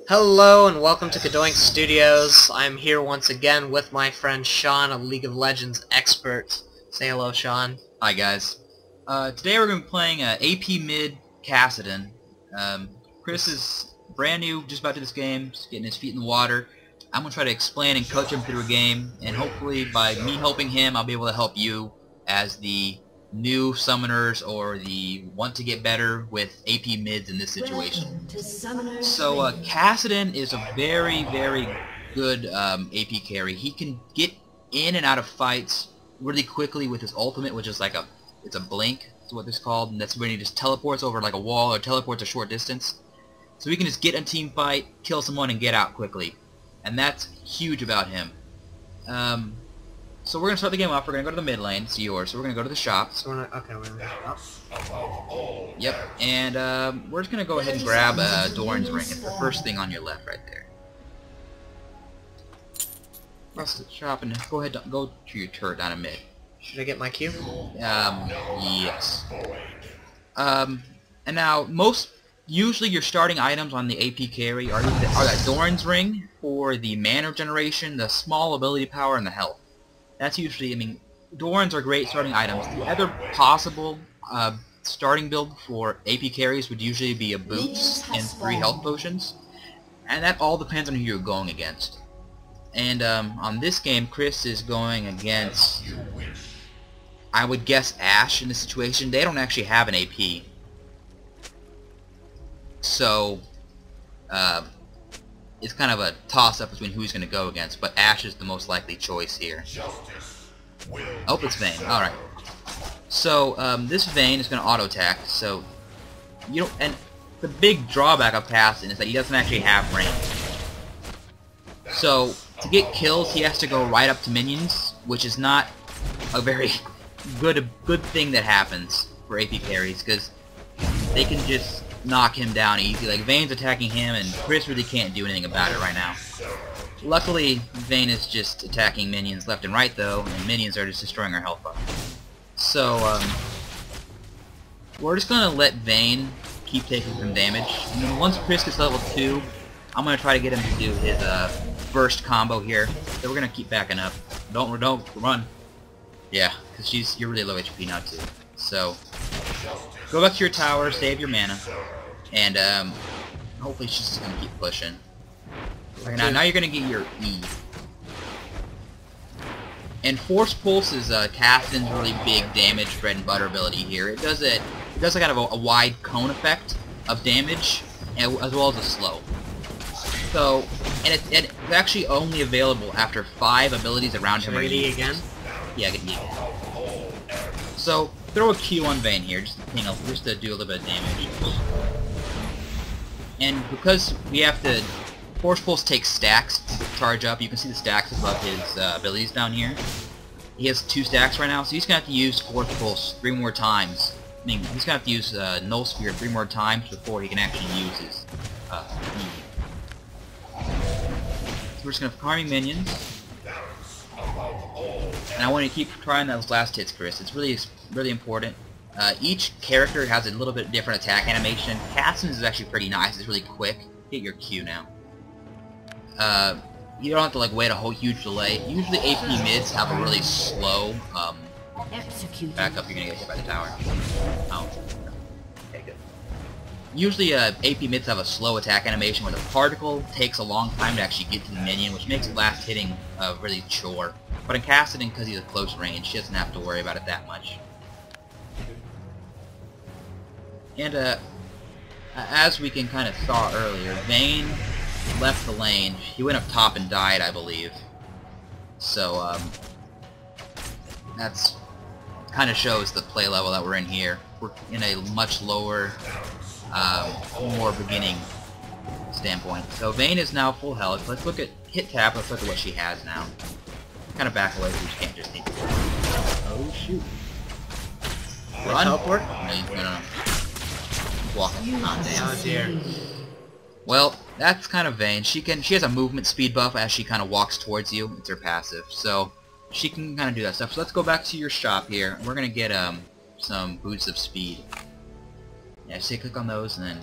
Hello and welcome to CadoinkStudios. I'm here once again with my friend Sean, a League of Legends expert. Say hello, Sean. Hi guys. Today we're going to be playing AP mid Kassadin. Chris is brand new, just about to this game, just getting his feet in the water. I'm going to try to explain and coach him through a game, and hopefully by me helping him, I'll be able to help you as the new summoners or the want to get better with AP mids in this situation. So Kassadin is a very, very good AP carry. He can get in and out of fights really quickly with his ultimate, which is like it's a blink, is what it's called, and that's when he just teleports over like a wall or teleports a short distance. So he can just get in a team fight, kill someone, and get out quickly. And that's huge about him. So we're going to start the game off. We're going to go to the mid lane. It's yours. So we're going to go to the shop. So we're okay, we're in the shop. Yep. And we're just going to go ahead and grab Doran's Ring. It's the first thing on your left right there. Across the shop and go ahead and go to your turret down in mid. Should I get my Q? Yes. And now, usually your starting items on the AP carry are that Doran's Ring for the mana regeneration, the small ability power, and the health. That's usually, I mean, Dorans are great starting items. The other possible starting build for AP carries would usually be a boots and 3 health potions. And that all depends on who you're going against. And on this game, Chris is going against, I would guess, Ashe in this situation. They don't actually have an AP. So, it's kind of a toss-up between who he's going to go against, but Ashe is the most likely choice here. Oh, it's Vayne. Alright. So, this Vayne is going to auto-attack, so, you don't, and the big drawback of Kassadin is that he doesn't actually have range. So, to get kills, he has to go right up to minions, which is not a very good thing that happens for AP carries, because they can just knock him down easy. Like, Vayne's attacking him, and Chris really can't do anything about it right now. Luckily, Vayne is just attacking minions left and right, though, and minions are just destroying our health bar. So, we're just gonna let Vayne keep taking some damage, and then once Chris gets level 2, I'm gonna try to get him to do his, burst combo here. So we're gonna keep backing up. Don't run. Yeah, because you're really low HP now, too. So, go back to your tower, save your mana, and hopefully she's just gonna keep pushing. Okay, now you're gonna get your E. And Force Pulse is Kassadin's really big damage bread and butter ability here. It does kind of a wide cone effect of damage, as well as a slow. So, and it's actually only available after 5 abilities around him. Should I get E again? Yeah, get E again. So, throw a Q on Vayne here, just to do a little bit of damage. And because we have to, Force Pulse takes stacks to charge up. You can see the stacks above his abilities down here. He has 2 stacks right now, so he's going to have to use Force Pulse 3 more times. I mean, he's going to have to use Null Sphere 3 more times before he can actually use his E. So we're just going to farm minions. And I want to keep trying those last hits, Chris. It's really important. Each character has a little bit different attack animation. Kassadin's is actually pretty nice. It's really quick. Get your Q now. You don't have to wait a whole huge delay. Usually AP mids have a really slow back up. You're gonna get hit by the tower. Oh. Okay, good. Usually AP mids have a slow attack animation where the particle takes a long time to actually get to the minion, which makes last hitting really chore. But in Kassadin, because he's at close range, he doesn't have to worry about it that much. And as we can kind of saw earlier, Vayne left the lane. He went up top and died, I believe. So that's kind of shows the play level that we're in here. We're in a much lower, more beginning standpoint. So Vayne is now full health. Let's look at hit tap. Let's look at what she has now. Kind of back away, so you can't just hit. Oh shoot! Run. Teleport? No. Walking. Oh dear. Well, that's kind of Vayne. She has a movement speed buff as she kind of walks towards you. It's her passive, so she can kind of do that stuff. So let's go back to your shop here. We're gonna get some boots of speed. Yeah, just click on those and then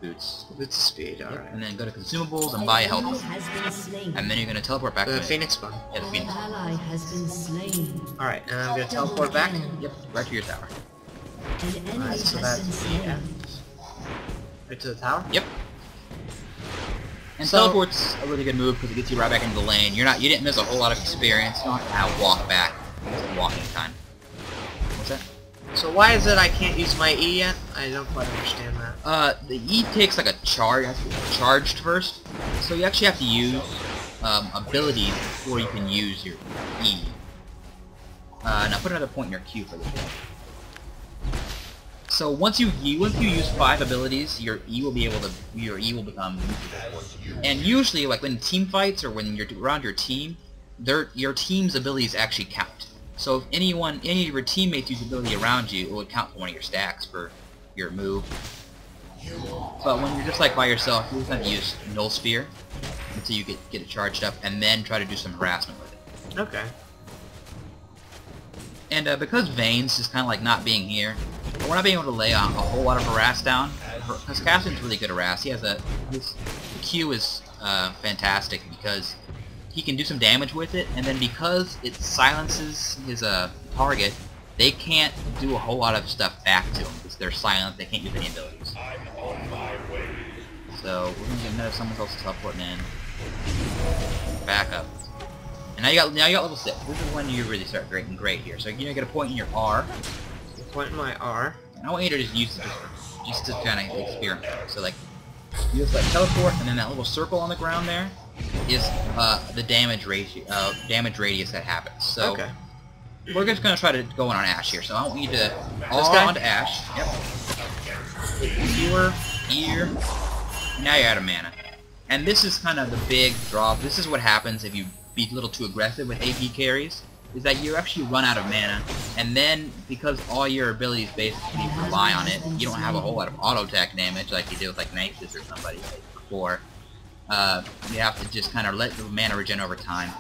Boots. Boots of speed, alright. And then go to consumables and buy a health. And then you're gonna teleport back to The me. Phoenix Bun. Yeah, the Phoenix. Alright, and I'm gonna teleport back. Yep, right to your tower. Alright, so that's the end. Right to the tower? Yep. And So- teleport's a really good move because it gets you right back into the lane. You didn't miss a whole lot of experience. You don't have to walk back. It's walking time. What's that? So why is it I can't use my E yet? I don't quite understand that. The E takes like a charge. It has to be charged first. So you actually have to use abilities before you can use your E. Now put another point in your Q for this one. So once you use 5 abilities, your E will become usable. And usually, like when team fights or when you're around your team, your team's abilities actually count. So if any of your teammates use ability around you, it would count for one of your stacks for your move. But when you're just like by yourself, you just have to use Null Sphere until you get it charged up, and then try to do some harassment with it. Okay. And because Vayne's just kind of like not being here, we're not being able to lay a whole lot of harass down. Because Kassadin's really good at harass. He has his Q is fantastic because he can do some damage with it, and then because it silences his target, they can't do a whole lot of stuff back to him because they're silent. They can't use any abilities. So we're gonna get another someone else teleporting in. Back up. And now you got level 6. This is when you really start getting great here. So you're gonna get a point in your R. Point in my R. And I want you to just use it just to kind of experiment. So like, you just like teleport, and then that little circle on the ground there is the damage radius that happens. So Okay. we're just gonna try to go in on Ash here. So I want you to guy? onto Ash. Yep. Viewer, ear. Now you're out of mana. And this is kind of the big drop. This is what happens if you be a little too aggressive with AP carries, is that you actually run out of mana, and then because all your abilities basically rely on it, you don't have a whole lot of auto attack damage like you did with like Nexus or somebody like before. You have to just kind of let the mana regen over time.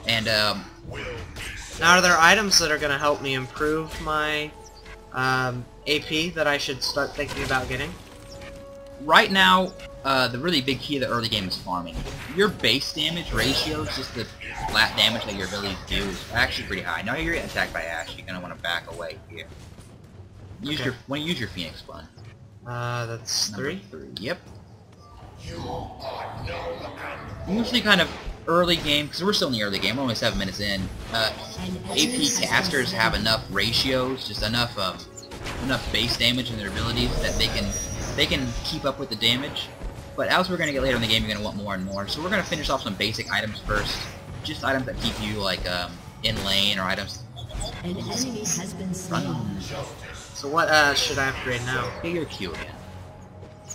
And now are there items that are going to help me improve my AP that I should start thinking about getting? right now, the really big key of the early game is farming. Your base damage ratios, just the flat damage that your abilities do, is actually pretty high. Now you're getting attacked by Ash, you're gonna want to back away here. Use your Phoenix Bun. That's Number 3? Yep. Usually kind of early game, because we're still in the early game, we're only 7 minutes in, AP casters have enough ratios, just enough base damage in their abilities that they can keep up with the damage. But as we're going to get later in the game, you're going to want more and more. So we're going to finish off some basic items first. Just items that keep you, like, in lane, or items... An enemy has been slain. So what should I upgrade now? Get your Q again.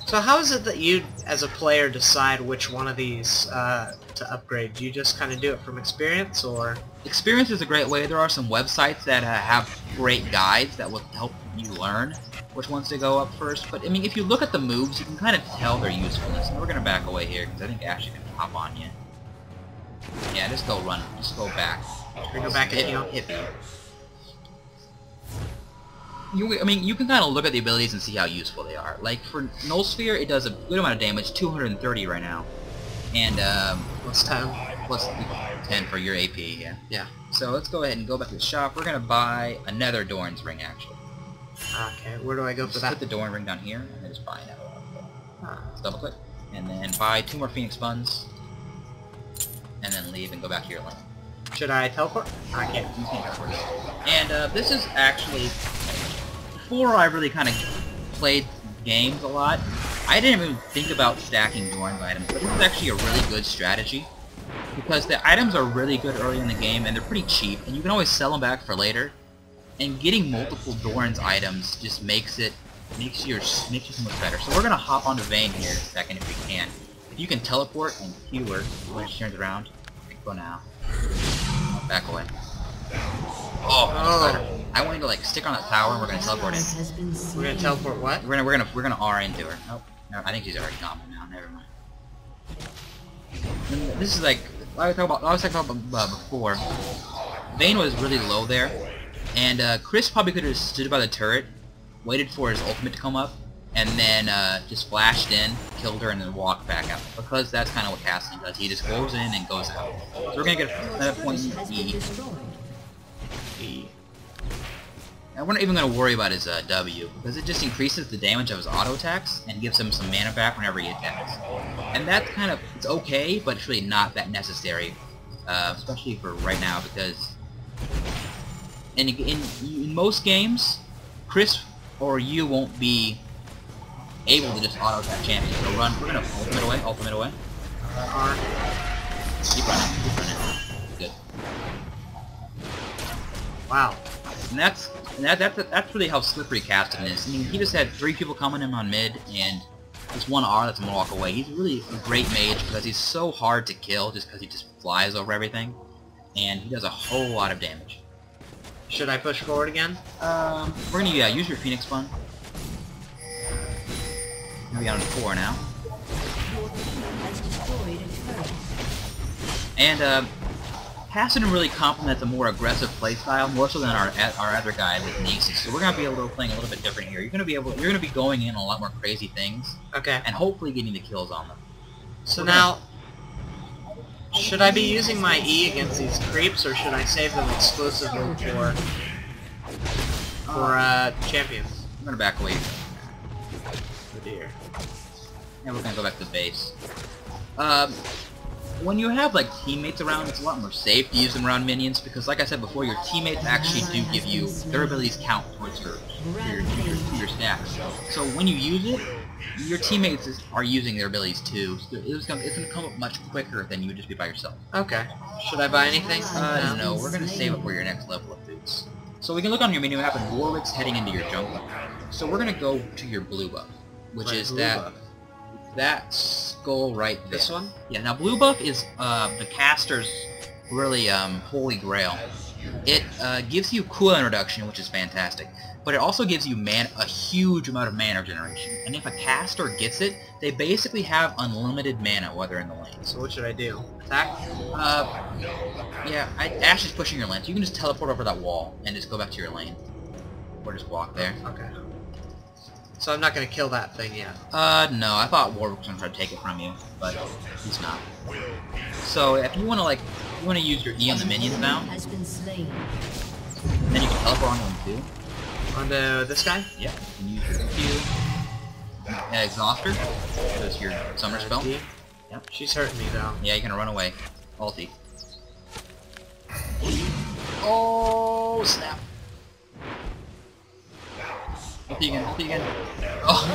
So how is it that you, as a player, decide which one of these to upgrade? Do you just kind of do it from experience, or...? Experience is a great way. There are some websites that have great guides that will help you learn which ones to go up first. But, I mean, if you look at the moves, you can kind of tell their usefulness. And we're going to back away here, because I think Ash is going to hop on you. Yeah, just go run. Just go back. We go back and hit me. I mean, you can kind of look at the abilities and see how useful they are. Like, for Null Sphere, it does a good amount of damage, 230 right now. And, Plus 10. plus 10 for your AP, yeah. Yeah. So let's go ahead and go back to the shop. We're going to buy another Doran's Ring, actually. Okay, where do I go for Just that? put the Doran Ring down here, and then just buy another one. Let's double click. And then buy 2 more Phoenix Buns. And then leave and go back to your lane. Should I teleport? I can't. You can't teleport. And this is actually... Before I really kind of played games a lot, I didn't even think about stacking Doran's items, but this is actually a really good strategy, because the items are really good early in the game, and they're pretty cheap, and you can always sell them back for later, and getting multiple Doran's items just makes you so much better. So we're going to hop onto Vayne here in a second if we can. If you can teleport and Q her when she turns around, go now. Back away. Oh. I want you to like stick on that tower, and we're gonna teleport in. We're gonna teleport what? We're gonna R into her. Oh, no, I think she's already gone now. Never mind. And this is like I was talking about before. Vayne was really low there, and Chris probably could have stood by the turret, waited for his ultimate to come up, and then just flashed in, killed her, and then walked back out. Because that's kind of what Kassadin does. He just goes in and goes out. So we're going to get another point in E. And we're not even going to worry about his W, because it just increases the damage of his auto attacks and gives him some mana back whenever he attacks. And that's kind of, it's okay, but it's really not that necessary, especially for right now, because in most games, Chris or you won't be able to just auto attack champions. So run, we're going to ultimate away. Keep running. Good. Wow. And that's really how slippery Kassadin is. I mean, he just had 3 people coming in on mid, and just one R lets him walk away. He's really a great mage because he's so hard to kill just because he just flies over everything, and he does a whole lot of damage. Should I push forward again? We're gonna use your Phoenix Bun. We got on 4 now. And Kassadin really complements a more aggressive playstyle, more so than our other guy with Nasus. So we're gonna be able to play a little bit different here. You're gonna be going in on a lot more crazy things. Okay. And hopefully getting the kills on them. So now, should I be using my E against these creeps, or should I save them exclusively for champions? I'm gonna back away. Oh dear. And we're gonna go back to the base. When you have like teammates around, it's a lot more safe to use them around minions because, like I said before, your teammates actually do give you their abilities count towards your stacks. So when you use it, your teammates are using their abilities too. So it's gonna come up much quicker than you would just be by yourself. Okay. Should I buy anything? No, we're gonna save it for your next level of boots. So we can look on your menu map, and Warwick's heading into your jungle. So we're gonna go to your blue buff, which is that skull right there. This one? Yeah, now blue buff is the caster's really holy grail. It gives you cooldown reduction, which is fantastic, but it also gives you a huge amount of mana generation. And if a caster gets it, they basically have unlimited mana while they're in the lane. So what should I do? Attack? Yeah, Ash is pushing your lane, so you can just teleport over that wall and just go back to your lane. Or just walk there. Okay. So I'm not gonna kill that thing yet. No, I thought Warwick was gonna try to take it from you, but he's not. So if you wanna use your E on the minions now, and then you can teleport onto them too. Onto this guy? Yeah, you can use your Q. Exhauster. That's your summer spell. Yep. She's hurting me though. Yeah, you can run away. Ulti. Oh snap. Ulti again. Oh,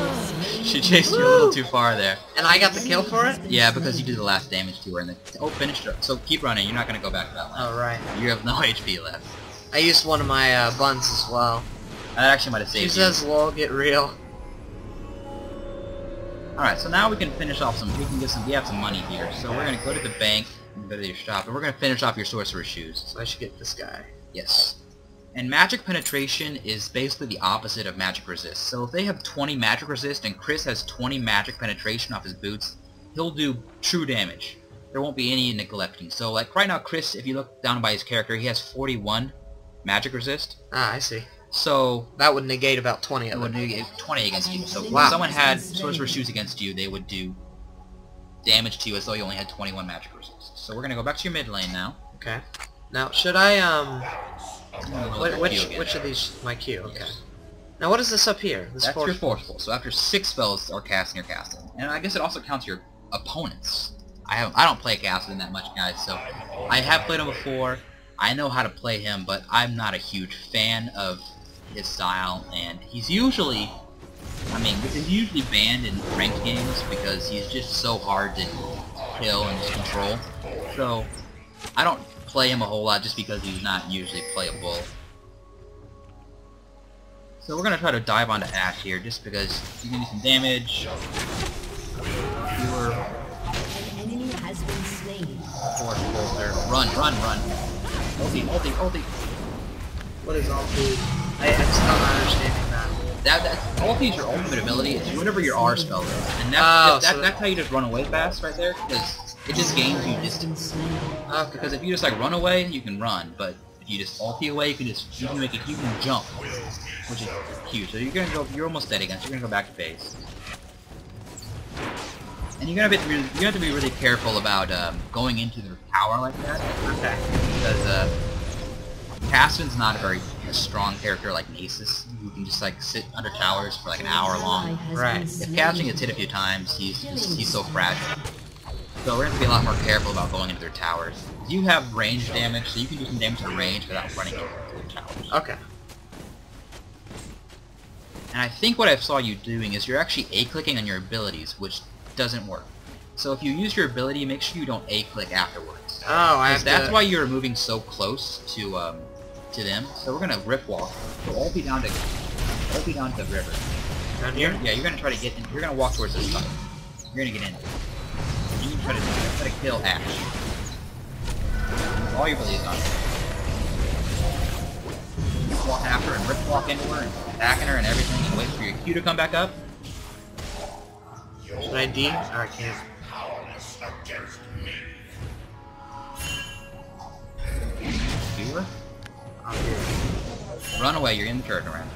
she chased you a little too far there. And I got the kill for it? Yeah, because you did the last damage to her. And finished her. So keep running. You're not going to go back to that one. Oh, right. You have no HP left. I used one of my buns as well. That actually might have saved you. She says, lol, get real. Alright, so now we can finish off we have some money here. So we're going to go to the bank and go to your shop. And we're going to finish off your sorcerer's shoes. So I should get this guy. Yes. And magic penetration is basically the opposite of magic resist. So if they have 20 magic resist and Chris has 20 magic penetration off his boots, he'll do true damage. There won't be any neglecting. So like right now Chris, if you look down by his character, he has 41 magic resist. Ah, I see. So that would negate about 20 of them. It would negate 20 against you. So wow. If someone had sorcerer's shoes against you, they would do damage to you as though you only had 21 magic resist. So we're gonna go back to your mid lane now. Okay. Now should I which of these? My Q. Okay. Yes. Now what is this up here? This That's your forceful. So after 6 spells are cast in your casting, and I guess it also counts your opponents. I don't play Kassadin that much, guys. So I have played him before. I know how to play him, but I'm not a huge fan of his style, and he's usually, he's usually banned in ranked games because he's just so hard to kill and just control. So I don't play him a whole lot just because he's not usually playable. So we're gonna try to dive onto Ash here just because he's gonna do some damage. An enemy has been slain. Run. Ulti. What is ulti? I just don't understand that. Ulti is your ultimate ability. It's whatever your R spell is. And that's how you just run away fast right there, because it just gains you distance. Because if you just like run away, you can run, but If you just ulti away, you can make a huge jump, which is huge. So you're almost dead again. So you're gonna go back to base. And you're gonna have to be really careful about going into their tower like that. Okay. Because Kassadin's not a very strong character like Nasus, who can just like sit under towers for like an hour long. Right. If Kassadin gets hit a few times, he's so fragile. So we're gonna have to be a lot more careful about going into their towers. You have range damage, so you can do some damage in range without running into their towers. Okay. And I think what I saw you doing is you're actually A-clicking on your abilities, which doesn't work. So if you use your ability, make sure you don't A-click afterwards. Oh, that's why you're moving so close to them. So we're gonna rip walk. So all be down to the river. Down here? Yeah, you're gonna try to get in. You're gonna walk towards this side. You're gonna get in. And you try to kill Ashe. All your abilities on. You walk after her and rip walk into her and attacking her and everything, and wait for your Q to come back up. Should I D? Or I can't. Do her? Run away, you're in the turret around.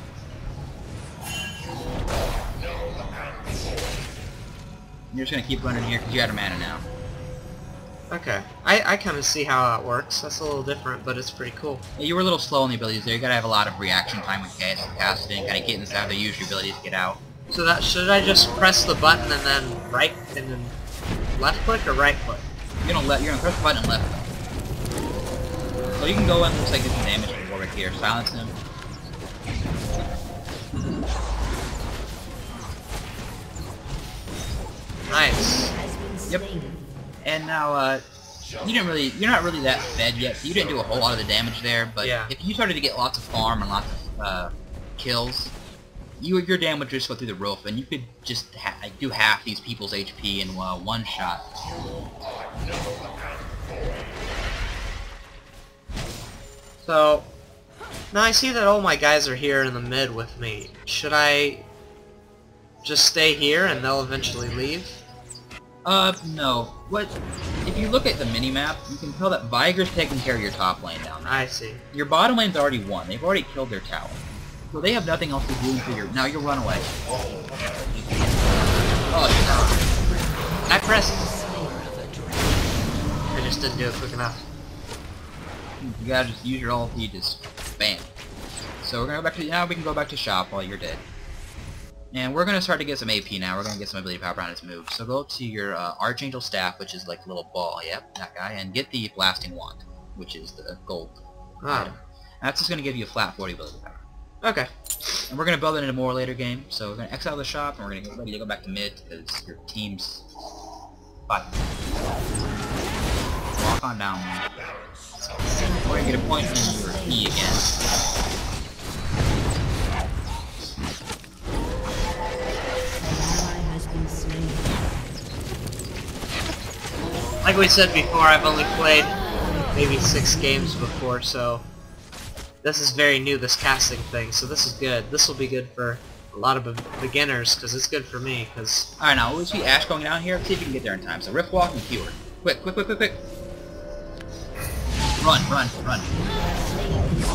You're just gonna keep running here because you out of mana now. Okay. I kind of see how it works. That's a little different, but it's pretty cool. Yeah, you were a little slow on the abilities there. You gotta have a lot of reaction time with Kassadin, kinda get inside the use your abilities to get out. So that should I just press the button and then right and then left click or right click? You're gonna press the button and left click. So you can go in, looks like get some damage from Warwick here. Silence him. Nice. Yep. And now, you're not really that fed yet, so you didn't do a whole lot of the damage there, but yeah. If you started to get lots of farm and lots of kills, your damage would just go through the roof, and you could just do half these people's HP in one shot. So, now I see that all my guys are here in the mid with me. Should I just stay here and they'll eventually leave? No. If you look at the mini-map, you can tell that Viger's taking care of your top lane down there. I see. Your bottom lane's already won. They've already killed their tower. So they have nothing else to do until now you'll run away. Oh, I pressed. I just didn't do it quick enough. You gotta just use your ulti, just bam. So we're gonna go back to now. We can go back to shop while you're dead. And we're gonna start to get some AP now. We're gonna get some ability power on his move. So go to your Archangel staff, which is like a little ball. Yep, that guy, and get the blasting wand, which is the gold item. That's just gonna give you a flat 40 ability power. Okay. And we're gonna build it into more later game. So we're gonna exile the shop, and we're gonna get ready to go back to mid because your team's fighting. Walk on down. We're gonna get a point in your E again. Like we said before, I've only played maybe 6 games before, so this is very new, this casting thing, so this is good. This will be good for a lot of beginners, because it's good for me, because... Alright, now we'll see Ashe going down here. Let's see if you can get there in time. So Rift Walk and Q her. Quick, quick, quick, quick, quick. Run, run, run.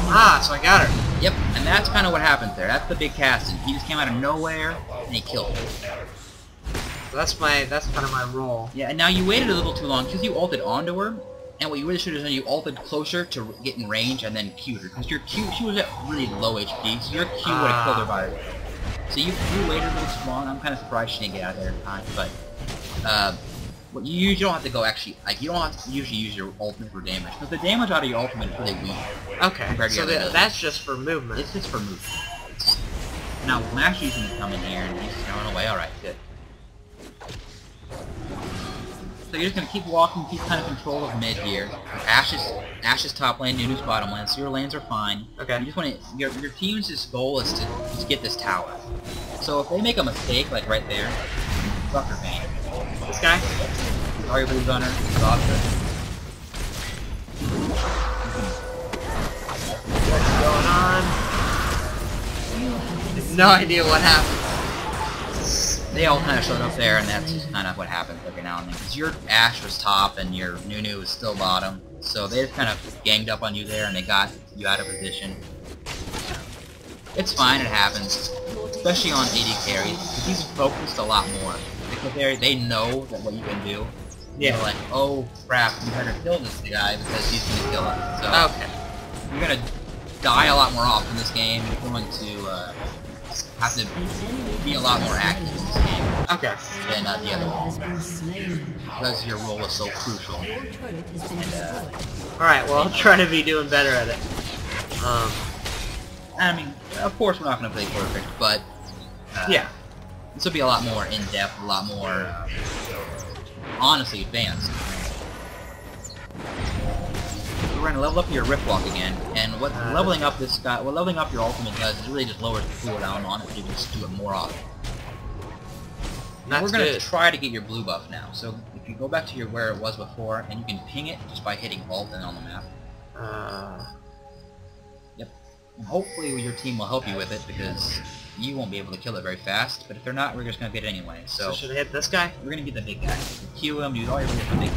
Ah, so I got her. Yep, and that's kind of what happens there. That's the big Kassadin. He just came out of nowhere, and he killed her. So that's kind of my role. Yeah, and now you waited a little too long because you ulted onto her, and what you really should have done, you ulted closer to get in range and then Q'd her. Because your Q, she was at really low HP, so your Q would have killed her by her. So you waited a little too long. I'm kind of surprised she didn't get out of there in time, but you don't have to go actually, like, you don't have to usually use your ultimate for damage, because the damage out of your ultimate is really weak. Okay, so that's just for movement. It's just for movement. Now, Mashy's going to come in here, and he's going away. Alright, good. So you're just going to keep walking, keep kind of control of mid here. Ashe's top lane, Nunu's bottom lane, so your lanes are fine. Okay. You just want to, your team's just goal is to just get this tower. So if they make a mistake, like right there, fuck her vein. This guy? Sorry, Blue Gunner. Exhausted. What's going on? I have no idea what happened. they all kind of showed up there, and that's just kind of what happens every now and then. Because your Ashe was top, and your Nunu was still bottom, so they just kind of ganged up on you there, and they got you out of position. It's fine, it happens, especially on AD carries, because he's focused a lot more. Because they know that what you can do. Yeah. They're like, oh crap, you better kill this guy because he's gonna kill us. So okay. You're gonna die a lot more often in this game. You're going to have to be a lot more active in this game. Okay. Than the other one. Because your role is so crucial. Alright, well I'll try to be doing better at it. I mean, of course we're not gonna play perfect, but yeah. This will be a lot more in-depth, a lot more honestly advanced. We're going to level up your Rip Walk again, and what leveling up this guy, what leveling up your ultimate does is really just lowers the cooldown on it, so you can just do it more often. Now we're going to try to get your blue buff now. So if you go back to where it was before, and you can ping it just by hitting Alt and on the map. Yep. And hopefully your team will help you with it because you won't be able to kill it very fast, but if they're not, we're just going to get it anyway. So should I hit this guy? We're going to get the big guy. Q him, use all your abilities to big guy.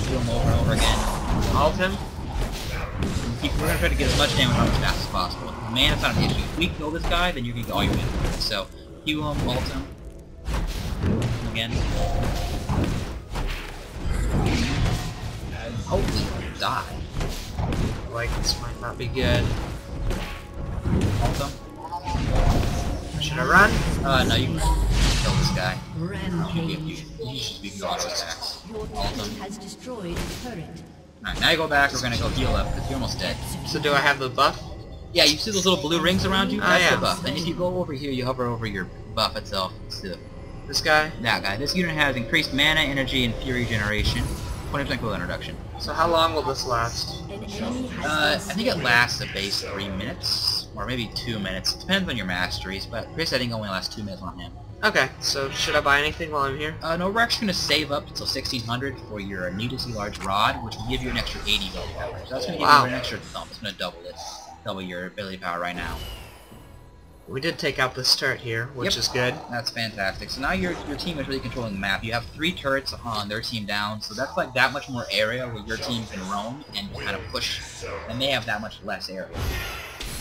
Q him over and over again. Alt him. We're going to try to get as much damage on as fast as possible. Man, it's not an issue. If we kill this guy, then you're going to get all your damage. So, Q him, ult him. Again. And hopefully he'll die. Like, this might not be good. Ult him. Should I run? No, you can kill this guy. You should be auto attacks. Alright, now you go back, we're gonna go heal up, because you're almost dead. So do I have the buff? Yeah, you see those little blue rings around you? That's the buff. And if you go over here, you hover over your buff itself. This guy? That guy. This unit has increased mana, energy, and fury generation. 20% cooldown reduction. So how long will this last? I think it lasts a base 3 minutes, or maybe 2 minutes. It depends on your masteries, but Chris I think only lasts 2 minutes on him. Okay, so should I buy anything while I'm here? No, we're actually going to save up until 1600 for your needlessly large rod, which will give you an extra 80 ability power. So that's going to give you an extra thump. It's going to double it. Double your ability power right now. We did take out this turret here, which is good. That's fantastic. So now your team is really controlling the map. You have 3 turrets on their team down, so that's like that much more area where your team can roam and kind of push, and they have that much less area.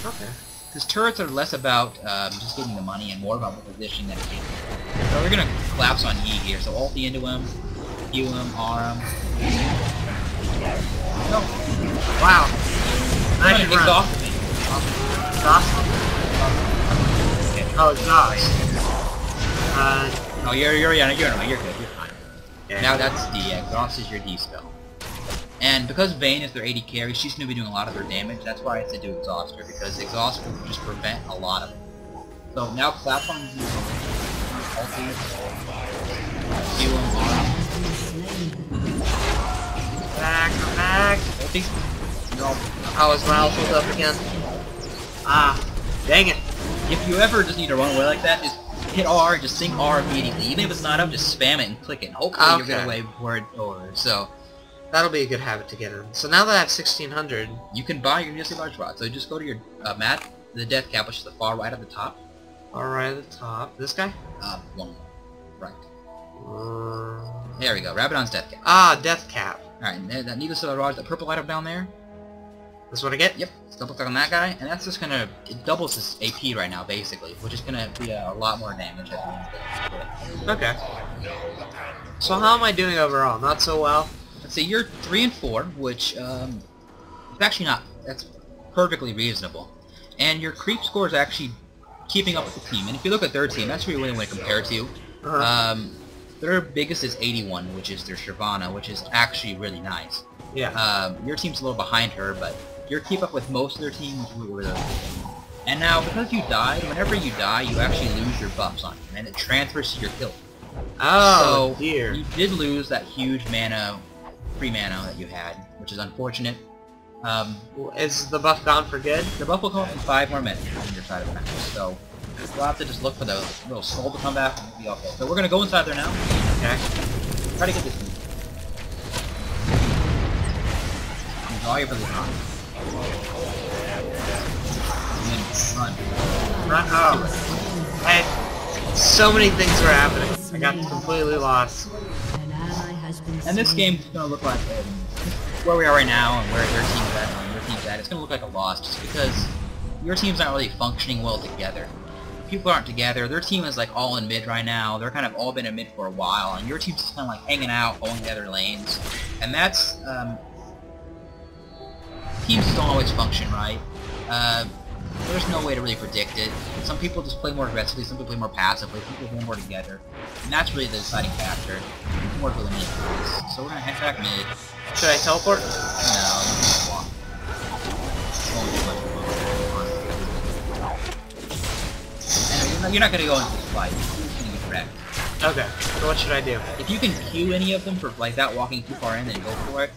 Okay. Because turrets are less about just getting the money and more about the position that you can. So we're going to collapse on E here, so ult into him, Q him, R him. No. Wow. Nice run. Exhaust me. Exhaust? Oh, exhaust. No, you're good, you're fine. Yeah. Now that's the exhaust is your D spell. And because Vayne is their AD carry, she's going to be doing a lot of their damage. That's why I said do exhaust her, because exhaust will just prevent a lot of it. So now clap on you. Ulti. Q him, Back, back. Ulti. No. How is my ulti up again? Ah, dang it. If you ever just need to run away like that, just hit R, just think R immediately. Even if it's not up, just spam it and click it. And hopefully you'll get away before it's over. So that'll be a good habit to get in. So now that I have 1600, you can buy your needlessly large rod. So just go to your mat, the death cap, which is the far right at the top. Far right at the top. This guy? One more. Right. There we go. Rabadon's death cap. Ah, death cap. Alright, that needlessly large rod, that purple light up down there. That's what I get? Yep. Double click on that guy, and that's just gonna, it doubles his AP right now, basically, which is gonna be a lot more damage at the end of the Okay. So how am I doing overall? Not so well? Let's see, you're 3 and 4, which, it's actually not, that's perfectly reasonable. And your creep score is actually keeping up with the team, and if you look at their team, that's what you really want to compare to. Their biggest is 81, which is their Shyvana, which is actually really nice. Yeah. Your team's a little behind her, but you're keep up with most of their team, which is really good. And now, because you died, whenever you die, you actually lose your buffs on you, and it transfers to your kill. Oh, so dear. You did lose that huge mana, free mana that you had, which is unfortunate. Is the buff gone for good? The buff will come up in 5 more minutes on your side of the map, so we'll have to just look for the little skull to come back and we'll be okay. So we're going to go inside there now. Okay. Try to get this one. All your ability on. And then run. Run. Oh. Hey. So many things were happening. I got completely lost. An ally has been And this slain. game's gonna look like where we are right now and where your team's at and your team's at. It's gonna look like a loss just because your team's not really functioning well together. People aren't together. Their team is like all in mid right now. They're kind of all been in mid for a while, and your team's just kind of like hanging out, going to other lanes, and that's teams don't always function right. There's no way to really predict it. Some people just play more aggressively, some people play more passively, some people play more together, and that's really the deciding factor. More really mid. So we're gonna head back mid. Should I teleport? No, you can walk. Won't do much and you're not gonna go into this fight. You're just gonna get wrecked. Okay, so what should I do? If you can queue any of them for like that walking too far in, then go for it.